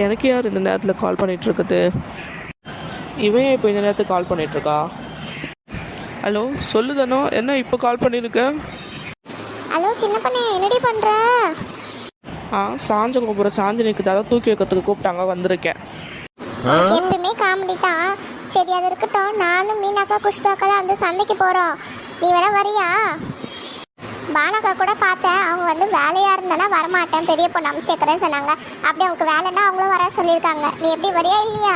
எனக்கு யார் இந்த நேரத்தில் கால் பண்ணிகிட்டு இருக்குது? இவன் இப்போ இந்த நேரத்துக்கு கால் பண்ணிகிட்ருக்கா? ஹலோ சொல்லுதானோ, என்ன இப்போ கால் பண்ணியிருக்க? ஹலோ சின்ன பண்ணே, என்னடி பண்ணுற? சாஞ்ச கோபுரம் சாஞ்சி நிற்குது, அதான் தூக்கி வைக்கிறதுக்கு கூப்பிட்டாங்க, வந்திருக்கேன். எப்பவுமே காமெடி தான். சரி அது இருக்கட்டும், நானும் மீனாக்கா குஷ்பாக்கெல்லாம் அந்த சந்தைக்கு போகிறோம். நீ வேணா வரியா? பானாக்கா கூட பார்த்தேன், அவங்க வந்து வேலையாக இருந்தானா வரமாட்டேன், பெரிய பொண்ணு அனுப்பிச்சேக்கிறேன்னு சொன்னாங்க. அப்படி அவங்களுக்கு வேலைன்னா அவங்களும் வர சொல்லியிருக்காங்க. நீ எப்படி வரியா இல்லையா?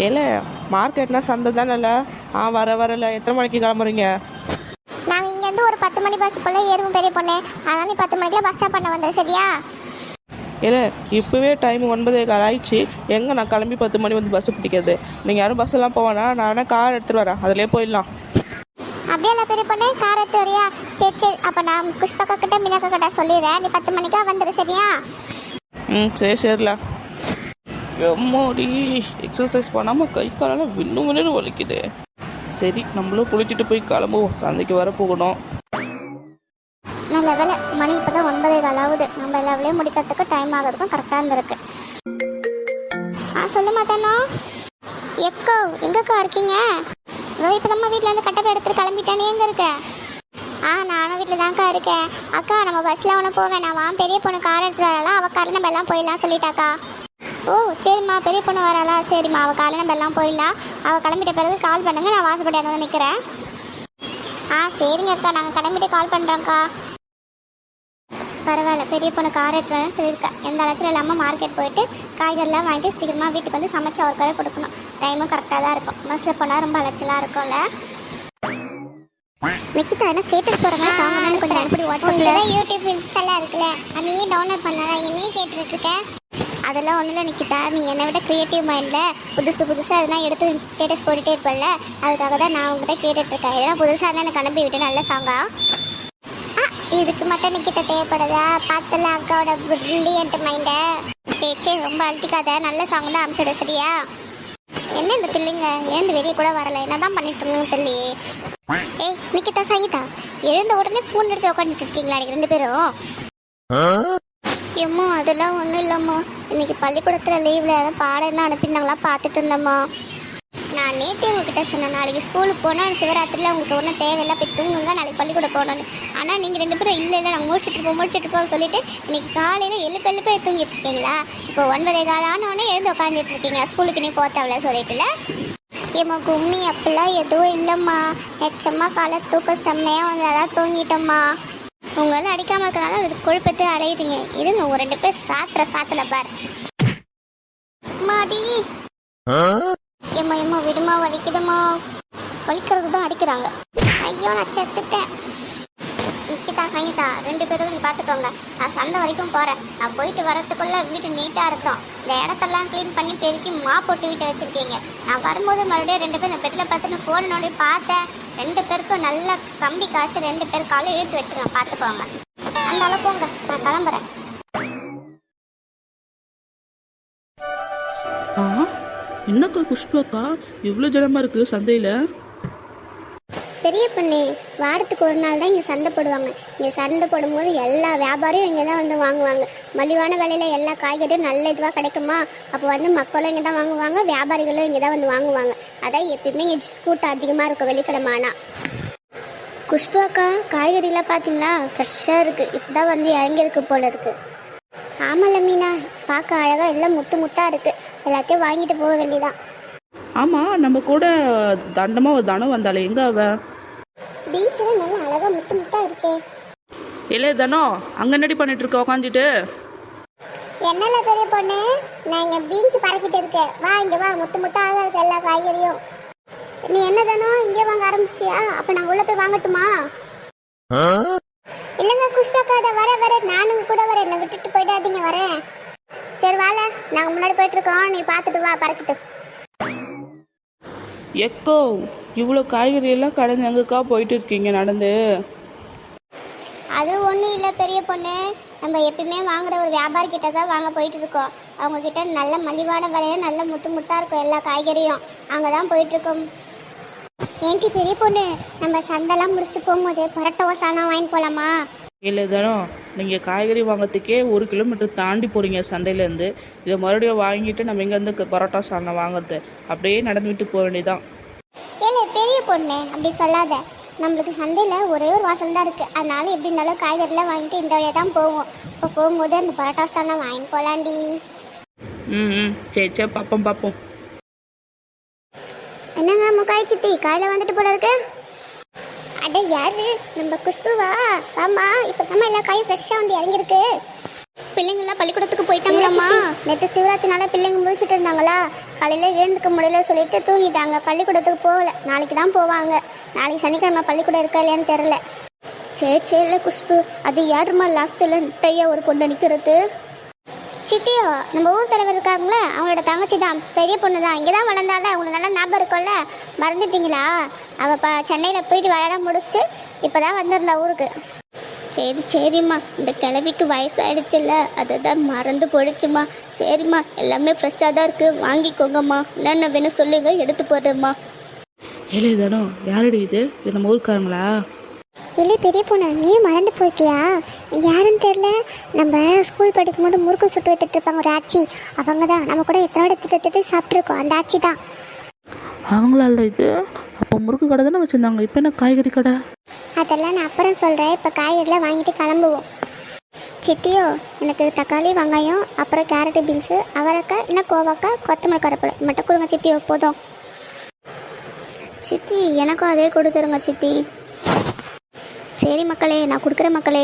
இல்லை மார்க்கெட்னா சந்தை தானே. வரல. எத்தனை மணிக்கு கிளம்புறீங்க? நாங்கள் இங்கேருந்து ஒரு 10 மணி பஸ் போல் ஏறுவோம் பெரிய பொண்ணு. அதனால் நீ 10 மணிக்கெலாம் பஸ் ஸ்டாப் பண்ண வந்தேன், சரியா? இல்லை இப்போவே டைம் 9:15 ஆயிடுச்சு. எங்கே நான் கிளம்பி 10 மணி வந்து பஸ்ஸு பிடிக்கிறது? நீங்கள் யாரும் பஸ்ஸெல்லாம் போவேனா? நான் வேணா கார் எடுத்துகிட்டு வரேன், அதிலே போயிடலாம். அப்படியே இல்லை பெரிய பொண்ணு, கார் எடுத்து வரியா? சரி அப்போ நான் குஷ்பாக்கா கிட்ட மீனாக்கா கிட்ட சொல்லிடுறேன். நீ 10 மணிக்கா வந்துடு, சரியா? சரில. எம்மாடி எக்ஸசைஸ் பண்ணாமல் கை காலெல்லாம் விண்ணு வலிக்குது. சரி நம்மளும் குளிச்சுட்டு போய் கிளம்புவோம், சந்தைக்கு வர போகணும். நல்ல வேலை, மணி இப்போ தான் 9:15 ஆகுது. நம்ம எல்லா வேலையும் முடிக்கிறதுக்கு டைம் ஆகுறதுக்கும் கரெக்டாக இருந்திருக்கு. சொல்லுமா தானோ? எக்கோ எங்கக்கா இருக்கீங்க? இப்போ நம்ம வீட்டில் இருந்து கட்டப்பை எடுத்துட்டு கிளம்பிட்டேன். எங்கே இருக்க? நானும் வீட்டில் தான்க்கா இருக்கேன். அக்கா நம்ம பஸ்ஸில் ஒன்று போவேன், நான் வா. பெரிய பொண்ணு கார் எடுத்துட்டு வரலாம், அவள் காரில் நம்ம எல்லாம் போயிடலாம் சொல்லிட்டாக்கா. ஓ சரிம்மா, பெரிய பொண்ணு வராளா? சரிம்மா, அவள் காலையில் நம்ம எல்லாம் போயிடலாம். அவள் கிளம்பிட்ட பிறகு கால் பண்ணுங்க, நான் வாசப்படி அங்கே தான் நிற்கிறேன். சரிங்க அக்கா, நாங்கள் கிளம்பிட்டு கால் பண்ணுறோங்க்கா. பரவாயில்ல, பெரிய பொண்ணு கார் எடுத்துகிட்டு சொல்லியிருக்கேன். எந்த அலைச்சலும் இல்லாமல் மார்க்கெட் போயிட்டு காய்கறிலாம் வாங்கிட்டு சீக்கிரமாக வீட்டுக்கு வந்து சமைச்சு அவருக்காக கொடுக்கணும். டைமும் கரெக்டாக தான் இருக்கும். பஸ்ஸில் போனால் ரொம்ப அலைச்சலாக இருக்கும்ல. நிக்கிதா என்ன ஸ்டேட்டஸ் போடுறேன்னா சாங் கொஞ்சம் அனுப்பி வாட்ஸ்அப்பில் யூடியூப் இன்ஸ்டாலாம் இருக்குல்ல, அதையே டவுன்லோட் பண்ணலாம். என்னையே கேட்டுட்ருக்கேன். அதெல்லாம் ஒன்றும் இல்லை நிக்கிதா, நீ என்னை விட க்ரியேட்டிவ் மைண்டில் புதுசாக அதெல்லாம் எடுத்து ஸ்டேட்டஸ் போட்டுகிட்டே இருப்பேன்ல, அதுக்காக தான் நான் உங்கள்கிட்ட கேட்டுட்ருக்கேன். இதெல்லாம் புதுசாக இருந்தால் எனக்கு அனுப்பி விட்டு நல்ல சாங்கா. இதுக்கு மட்டும் நிக்கிட்ட தேவைப்படுதா? பார்த்தல அக்காவோட பிரில்லியன்ட் மைண்டை. சரி ரொம்ப அழட்டிக்காத, நல்ல சாங் தான் அனுப்பிச்சுட, சரியா? என்ன இந்த பிள்ளைங்க எழுந்து வெளியே கூட வரல, என்னதான் பண்ணிட்டு இருந்தோம் தெரியலையே. நிக்கிதா சங்கீதா, எழுந்த உடனே ஃபோன் எடுத்து உட்காந்துட்டு இருக்கீங்களா நீங்கள் 2 பேரும்? ஏம்மா அதெல்லாம் ஒன்றும் இல்லைம்மா, இன்னைக்கு பள்ளிக்கூடத்தில் லீவில் ஏதாவது பாடம் தான் அனுப்பியிருந்தாங்களா பார்த்துட்டு இருந்தம்மா. நான் நேற்றே உங்ககிட்ட சொன்னேன், நாளைக்கு ஸ்கூலுக்கு போனால் சிவராத்திரியில் உங்களுக்கு ஒன்றும் தேவையில்லை, போய் தூங்குங்க, நாளைக்கு பள்ளிக்கூடம் போகணுன்னு. ஆனால் நீங்கள் 2 பேரும் இல்லை நாங்கள் முடிச்சுட்டு இருப்போம் சொல்லிட்டு இன்னைக்கு காலையில் எழுப்பே தூங்கிட்டு இருக்கீங்களா? இப்போ 9:15 ஆனோடனே எழுந்து உட்காந்துட்டு இருக்கீங்க, ஸ்கூலுக்கு நீ போத்தவள சொல்லிட்டுல. ஏம்மா கும்மி அப்படிலாம் எதுவும் இல்லைம்மா, நிச்சயமா காலை தூக்கம் செம்மையாக வந்து அதான் தூங்கிட்டோம்மா. உங்களால் அடிக்காமல் இருக்கிறனால அது கொழுப்பத்தை அடையிறீங்க. இருங்க ஒரு 2 பேர் சாத்துல பார். மாடி ஏம்மா விடுமா, வலிக்குதுமா. வலிக்கிறது தான் அடிக்கிறாங்க. ஐயோ நான் செத்துட்டேன். நிக்கிதா சங்கீதா 2 பேரும் நீ பார்த்துக்கோங்க, நான் சந்தை வரைக்கும் போகிறேன். நான் போயிட்டு வரத்துக்குள்ளே வீட்டு நீட்டாக இருக்கணும். இந்த இடத்தெல்லாம் க்ளீன் பண்ணி பெருக்கி போட்டு வீட்டை வச்சுருக்கீங்க. நான் வரும்போது மறுபடியும் 2 பேர் இந்த பெட்டில் பார்த்துட்டு ஃபோன் நோண்டி பார்த்தேன். 2 பேருக்கும் நல்ல கம்பி காய்ச்சி 2 பேர் காலையில் இழுத்து வச்சுருக்கேன், பார்த்துக்கோங்க. அந்த அளவு போங்க, நான் கிளம்புறேன். என்னக்கா புஷ்பாக்கா இவ்வளோ ஜனமாக இருக்குது சந்தையில்? பெரிய பொண்ணு, வாரத்துக்கு ஒரு நாள் தான் இங்கே சந்தை போடுவாங்க. இங்கே சந்தை போடும்போது எல்லா வியாபாரியும் இங்கே தான் வந்து வாங்குவாங்க. மலிவான விலையில் எல்லா காய்கறியும் நல்ல இதுவாக கிடைக்குமா, அப்போ வந்து மக்களும் இங்கே தான் வாங்குவாங்க, வியாபாரிகளும் இங்கே தான் வந்து வாங்குவாங்க. அதான் எப்பயுமே இங்கே கூட்டம் அதிகமாக இருக்கும் வெள்ளிக்கிழமை. ஆனால் குஷ்பாக்கா காய்கறிலாம் பார்த்தீங்களா, ஃப்ரெஷ்ஷாக இருக்குது, இப்போ தான் வந்து இறங்கியிருக்கு போல இருக்குது. ஆமாம்ல மீனா, பார்க்க அழகாக எல்லாம் முத்தாக இருக்குது, எல்லாத்தையும் வாங்கிட்டு போக வேண்டியதான். ஆமாம் நம்ம கூட தண்டமாக ஒரு தனம் வந்தாலே, எங்கே அவ? பீச்சில் நல்லா அழகாக முத்தாக இருக்கே. இல்லை தனம் அங்கே என்னடி பண்ணிட்டு இருக்க உட்காந்துட்டு? என்னல பெரிய பொண்ணு, நான் இங்கே பீன்ஸ் பறக்கிட்டு இருக்கேன். வா இங்கே வா, முத்தாக இருக்கு எல்லா காய்கறியும். நீ என்ன தானோ இங்கே வாங்க ஆரம்பிச்சிட்டியா? அப்போ நாங்கள் உள்ளே போய் வாங்கட்டுமா? இல்லைங்க குஷ்பாக்கா, அதை வர நானும் கூட வரேன், என்னை விட்டுட்டு போயிடாதீங்க, வரேன். சரி வாழ, நாங்கள் முன்னாடி போயிட்டுருக்கோம், நீ பார்த்துட்டு வா பறக்கிட்டு. எக்கோ இவ்வளோ காய்கறி எல்லாம் கடந்து எங்கக்கா போயிட்டு இருக்கீங்க நடந்து? அது ஒன்றும் இல்லை பெரிய பொண்ணு, நம்ம எப்பயுமே வாங்குற ஒரு வியாபாரி கிட்ட தான் வாங்க போயிட்டு இருக்கோம். அவங்க கிட்ட நல்ல மலிவான விலையில நல்ல முத்தாக இருக்கும் எல்லா காய்கறியும், அங்கே தான் போயிட்டுருக்கோம். ஏன்டி பெரிய பொண்ணு, நம்ம சந்தைலாம் முடிச்சுட்டு போகும்போது பரோட்டா சாணம் வாங்கிட்டு போகலாமா? இல்லை தானோ நீங்கள் காய்கறி வாங்கிறதுக்கே 1 கிலோமீட்டர் தாண்டி போகிறீங்க சந்தையிலேருந்து. இதை மறுபடியும் வாங்கிட்டு நம்ம இங்கேருந்து பரோட்டா சால்னா வாங்குறது அப்படியே நடந்துவிட்டு போக வேண்டியதான். இல்லை பெரிய பொண்ணு அப்படி சொல்லாத. நம்மளுக்கு சந்தையில் ஒரே ஒரு வாசல் தான் இருக்குது. அதனால எப்படி இருந்தாலும் காய்கறிலாம் வாங்கிட்டு இந்த வழியாக தான் போவோம். இப்போ போகும்போது அந்த பரோட்டா சால்னா வாங்கி போகலாண்டி. ம் சரி பார்ப்போம். என்னங்க முக்காய் சித்தி காலையில் வந்துட்டு போல இருக்கு? அட யாரு? நம்ம குஷ்புவா? ஆமா, இப்போ தான் எல்லா காயும் ஃப்ரெஷ்ஷாக வந்து இறங்கிருக்கு. பிள்ளைங்களாம் பள்ளிக்கூடத்துக்கு போயிட்டாங்களாம்மா? நேற்று சிவராத்திரினால பிள்ளைங்க முழிச்சிட்டு இருந்தாங்களா, காலையில் எழுந்துக்க முடியல சொல்லிட்டு தூங்கிட்டாங்க. பள்ளிக்கூடத்துக்கு போகல, நாளைக்கு தான் போவாங்க. நாளைக்கு சனிக்கிழமை பள்ளிக்கூடம் இருக்கா இல்லையான்னு தெரில. சரி குஷ்பு, அது யாருமா லாஸ்ட்டில் நெட்டையா ஒரு பொண்ணு நிற்கிறது? சித்தியோ, நம்ம ஊர் தலைவர் இருக்காங்களே அவங்களோட தங்கச்சி தான், பெரிய பொண்ணு தான். இங்கே தான் வளர்ந்தால அவங்களுக்கு நல்லா ஞாபகம் இருக்கும்ல, மறந்துட்டீங்களா? அவள் சென்னையில் போயிட்டு விளையாட முடிச்சுட்டு இப்போ தான் வந்திருந்தா ஊருக்கு. சரிம்மா, இந்த கிழவிக்கு வயசாயிடுச்சுல்ல, அதை தான் மறந்து போயிடுச்சுமா. சரிம்மா, எல்லாமே ஃப்ரெஷ்ஷாக தான் இருக்குது, வாங்கிக்கோங்கம்மா. என்னென்ன வேணும் சொல்லுங்க, எடுத்து போடுறேம்மா. ஏலே தானோ, யாரடி இது நம்ம ஊருக்காரங்களா? இல்லை பெரிய பொண்ணு, நீ மறந்து போயிட்டியா? யாருன்னு தெரில. நம்ம ஸ்கூல் படிக்கும்போது முறுக்கு சுட்டு வைத்துட்டு இருப்பாங்க ஒரு ஆச்சி, அவங்க தான். நம்ம கூட எத்தனை திட்டு சாப்பிட்ருக்கோம், அந்த ஆச்சி தான். அவங்களா இல்லை இது? அப்போ முறுக்கு கடை தானே வச்சுருந்தாங்க, இப்போ என்ன காய்கறி கடை? அதெல்லாம் நான் அப்புறம் சொல்கிறேன். இப்போ காய்கறிலாம் வாங்கிட்டு கிளம்புவோம். சித்தியோ, எனக்கு தக்காளி வெங்காயம் அப்புறம் கேரட்டு பீன்ஸு அவரைக்காய் இல்லை கோவக்காய் கொத்தமல்லி கருவேப்பிலை மட்டும் கொடுங்க சித்தியோ, போதும். சித்தி எனக்கும் அதே கொடுத்துருங்க சித்தி. சரி மக்களே, நான் கொடுக்குறேன் மக்களே.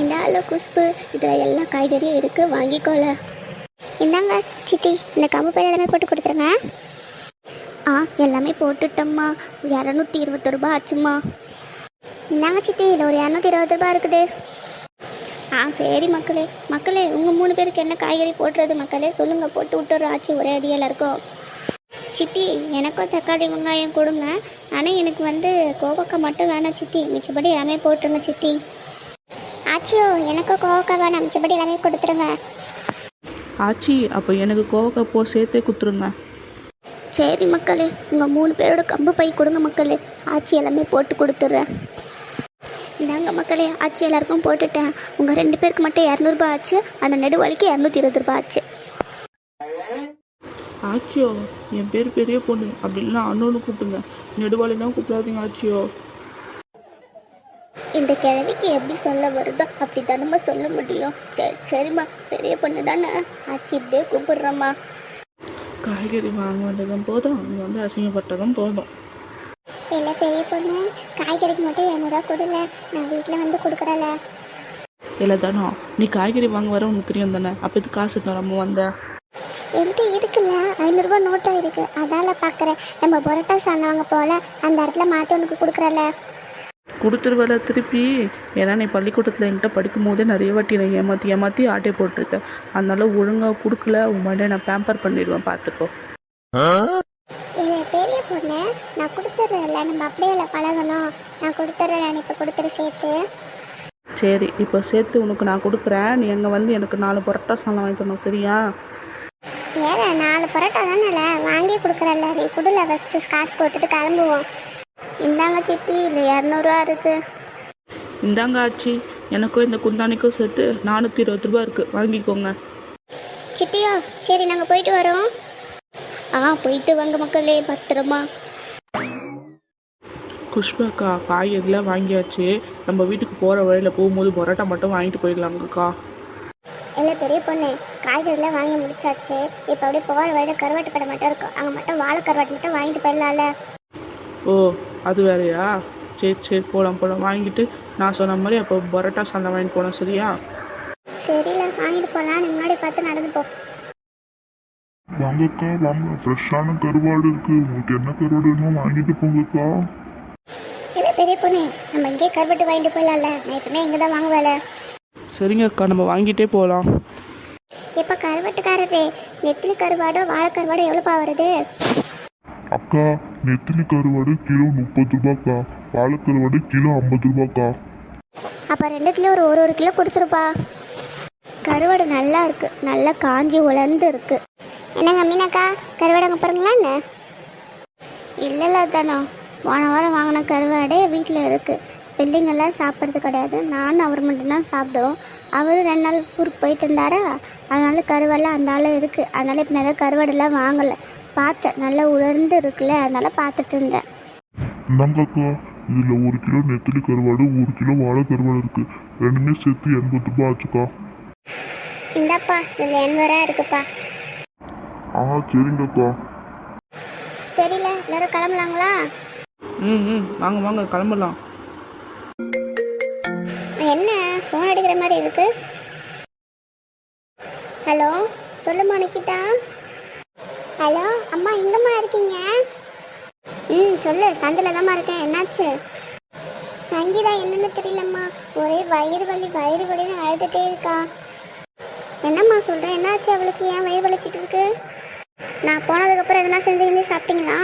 இந்த அளவு குஷ்பு, இதில் எல்லா காய்கறியும் இருக்குது, வாங்கிக்கோல. இந்தாங்க சித்தி, இந்த கம்பு பயிர் எல்லாமே போட்டு கொடுத்துருங்க. எல்லாமே போட்டுட்டோம்மா. 221 ரூபா ஆச்சுமா. இந்தாங்க சித்தி, இதில் ஒரு 220 ரூபா இருக்குது. சரி மக்களே உங்கள் 3 பேருக்கு என்ன காய்கறி போட்டுறது மக்களே சொல்லுங்கள், போட்டு விட்டுறோம் ஆச்சு ஒரே அடியில் இருக்கும். சித்தி எனக்கும் தக்காளி வெங்காயம் கொடுங்க. ஆனால் எனக்கு கோவக்காய் மட்டும் வேணாம் சித்தி, மிச்சப்படி எல்லாமே போட்டுருங்க சித்தி. ஆச்சியோ, எனக்கும் கோவக்காய் வேணாம், மிச்சப்படி எல்லாமே கொடுத்துருங்க. ஆச்சி, அப்போ எனக்கு கோவக்காய் சேர்த்தே கொடுத்துருங்க. சரி மக்களே, உங்கள் 3 பேரோட கம்பு பை கொடுங்க மக்களே, ஆச்சி எல்லாமே போட்டு கொடுத்துட்றேன். இந்தாங்க மக்களே, ஆச்சி எல்லாருக்கும் போட்டுட்டேன். உங்கள் 2 பேருக்கு மட்டும் 200 ரூபா ஆச்சு, அந்த நெடுவாளிக்கு 220 ரூபா ஆச்சு. ஆச்சியோ, என் பேர் பெரிய பொண்ணு, அப்படி இல்லைன்னா அண்ணனு கூப்பிடுங்க, நெடுவாளிலாம் கூப்பிடாதீங்க ஆச்சியோ. இந்த கிழவிக்கு எப்படி சொல்ல வருதோ அப்படி தானம்மா சொல்ல முடியும். சரிம்மா, பெரிய பொண்ணு தானே, ஆச்சி இப்படியே கூப்பிடுறம்மா. காய்கறி வாங்க வேண்டியதும் போதும், இங்கே வந்து அசிங்கப்பட்டதும் போதும். இல்லை பெரிய பொண்ணு, காய்கறிக்கு மட்டும் 200 ரூபா கொடுல, நான் வீட்டில் வந்து கொடுக்குறல. இல்லை தானோ, நீ காய்கறி வாங்க வர உனக்கு தெரியும் தானே, அப்போ இது காசு நம்ம வந்த என்கிட்ட இருக்குல்ல, 500 ரூபா நோட்டாக இருக்குது, அதால் பார்க்குறேன். நம்ம பரோட்டா சால்னா வாங்க போகல, அந்த இடத்துல மாற்றி உனக்கு கொடுக்குறல. கொடுத்துருவேல திருப்பி. ஏன்னா நீ பள்ளிக்கூடத்தில் என்கிட்ட படிக்கும் போதே நிறைய வாட்டி நான் ஏமாற்றி ஆட்டை போட்டிருக்கேன். அதனால ஒழுங்காக கொடுக்கல, உன் மண்டே நான் பேம்பர் பண்ணிடுவேன், பார்த்துக்கோ. பெரிய பொண்ணு, நான் கொடுத்துட்றேன்ல, நம்ம அப்படியே இல்லை பழகணும். நான் கொடுத்துட்றேன், நான் இப்போ கொடுத்துரு சேர்த்து. சரி, இப்போ சேர்த்து உனக்கு நான் கொடுக்குறேன். நீ அங்கே வந்து எனக்கு 4 பரோட்டா சால்னா வாங்கி தரணும், சரியா? ஏற 4 பரோட்டா தானே வாங்கி கொடுக்குறல்ல, நீ கொடுல ஃபஸ்ட்டு காசு கொடுத்துட்டு கிளம்புவோம். இந்தாங்க சித்தி, இல்லை 200 ரூபா இருக்குது. இந்தாங்க ஆச்சி, எனக்கும் இந்த குந்தானிக்கும் சேர்த்து 420 ரூபா இருக்குது, வாங்கிக்கோங்க. சித்தியோ, சரி நாங்கள் போயிட்டு வரோம். போயிட்டு வாங்க மக்களே, பத்திரமா. குஷ்பக்கா, காய்கறிலாம் வாங்கியாச்சு. நம்ம வீட்டுக்கு போகிற வழியில் போகும்போது பரோட்டா மட்டும் வாங்கிட்டு போயிடலாங்கக்கா. இல்லை பெரிய பொண்ணு, காய்கறிலாம் வாங்கி முடிச்சாச்சு. இப்போ அப்படியே போகிற வழியில் கருவாட்டு கடை மட்டும் இருக்கும், அங்கே மட்டும் வாழை கருவாட்டு மட்டும் வாங்கிட்டு போயிடலாம்ல. ஓ, அது வேறையா? சரி போகலாம் வாங்கிட்டு நான் சொன்ன மாதிரி அப்போ பரோட்டா சால்னா வாங்கிட்டு போனோம், சரியா? சரியில்ல, வாங்கிட்டு போகலாம். நீ முன்னாடி பார்த்து நடந்து போ. வாங்கக்கா வாங்க, ஃப்ரெஷ்ஷான கருவாடு இருக்கு, உங்களுக்கு என்ன கருவாடு வேணுமோ வாங்கிட்டு போங்கக்கா. இல்லை பெரிய பொண்ணு, நம்ம இங்கே கருவாட்டு வாங்கிட்டு போயிடலாம்ல, நான் எப்பவுமே இங்கே தான் வாங்குவேல. சரிங்க அக்கா, நம்ம வாங்கிட்டே போகலாம். இப்போ கருவாட்டுக்காரரே, நெத்திலி கருவாடோ வாழை கருவாடோ எவ்வளோப்பா வருது? அக்கா, நெத்திலி கருவாடு கிலோ 30 ரூபாய்க்கா, வாழைக்கருவாடு கிலோ 50 ரூபாய்க்கா. அப்போ 2த்துல ஒரு கிலோ கொடுத்துருப்பா. கருவாடு நல்லா இருக்கு, நல்லா காஞ்சி உலர்ந்து இருக்கு. என்னங்க மீனாக்கா, கருவாடு அங்கே பாருங்களா? என்ன இல்லைல்ல தானோ, போன வாரம் வாங்கின கருவாடே வீட்டில் இருக்குது. பிள்ளைங்கள்லாம் சாப்பிட்றது கிடையாது, நானும் அவர் மட்டும்தான் சாப்பிடுவோம். அவரும் 2 நாள் ஊருக்கு போயிட்டு இருந்தாரா, அதனால கருவாடெல்லாம் அந்த ஆள் இருக்குது. அதனால இப்போ நான் ஏதாவது கருவாடெல்லாம் வாங்கலை, பார்த்தேன் நல்லா உலர்ந்து இருக்குல்ல, அதனால பார்த்துட்டு இருந்தேன். இந்தாங்க அக்கா, இதில் 1 கிலோ நெத்திலி கருவாடு 1 கிலோ வாழை கருவாடு இருக்குது. ரெண்டுமே சேர்த்து 80 ரூபாய் ஆச்சுக்கா. இந்தாப்பா, இதில் 80 ரூபா இருக்குப்பா. சரிங்க அக்கா. சரியில்ல, எல்லாரும் கிளம்பலாங்களா? ம் வாங்க வாங்க கிளம்பலாம். என்ன ஃபோன் அடிக்கிற மாதிரி இருக்கு? ஹலோ, சொல்லுமா நிக்கிதா. ஹலோ அம்மா, எங்கம்மா இருக்கீங்க? சொல்லு, சந்தில தான்மா இருக்கேன். என்னாச்சு? சங்கீதா என்னன்னு தெரியலம்மா, ஒரே வயிறு வலின்னு அழுதுகிட்டே இருக்கா. என்னம்மா சொல்கிறேன், என்னாச்சு அவளுக்கு? ஏன் வயிறு வலிச்சிட்டு இருக்கு? நான் போனதுக்கப்புறம் எதனா செஞ்சு சாப்பிட்டீங்களா?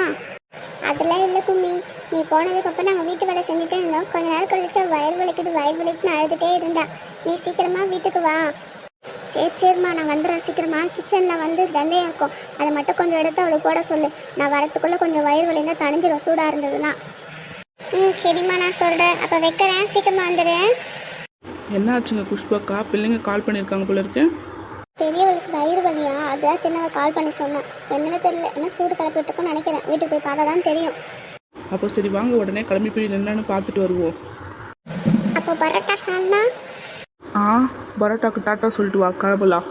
அதெல்லாம் இல்லை கும்மி, நீ போனதுக்கப்புறம் நாங்கள் வீட்டு வேலை செஞ்சுட்டே இருந்தோம். கொஞ்ச நேரம் கழிச்சா வயிறு வலிக்குதுன்னு அழுதுகிட்டே இருந்தா. நீ சீக்கிரமாக வீட்டுக்கு வா. சரிம்மா, நான் வந்துடுறேன் சீக்கிரமா. கிச்சனில் வந்து வெந்தயம் இருக்கும், அதை மட்டும் கொஞ்சம் எடுத்து அவளுக்கு போட சொல்லு. நான் வரத்துக்குள்ளே கொஞ்சம் வயிறு வலி இருந்தால் தணிஞ்சிடும், சூடாக இருந்ததுன்னா. சரிம்மா, நான் சொல்கிறேன். அப்போ வைக்கிறேன், சீக்கிரமாக வந்துடுறேன். என்ன ஆச்சுங்க புஷ்பாக்கா? பிள்ளைங்க கால் பண்ணியிருக்காங்க போல இருக்கு. பெரியவளுக்கு வயிறு வலியா? அதுதான் சின்னவ கால் பண்ணி சொன்னேன். என்னன்னு தெரியல, என்ன சூடு கிளப்பி விட்டுருக்கோன்னு நினைக்கிறேன். வீட்டுக்கு போய் பார்த்தா தான் தெரியும். அப்போ சரி வாங்க, உடனே கிளம்பி போய் என்னன்னு பார்த்துட்டு வருவோம். அப்போ பரோட்டா சால்னா? பரோட்டாக்கு டாட்டா சொல்லிட்டு வா, கிளம்பலாம்.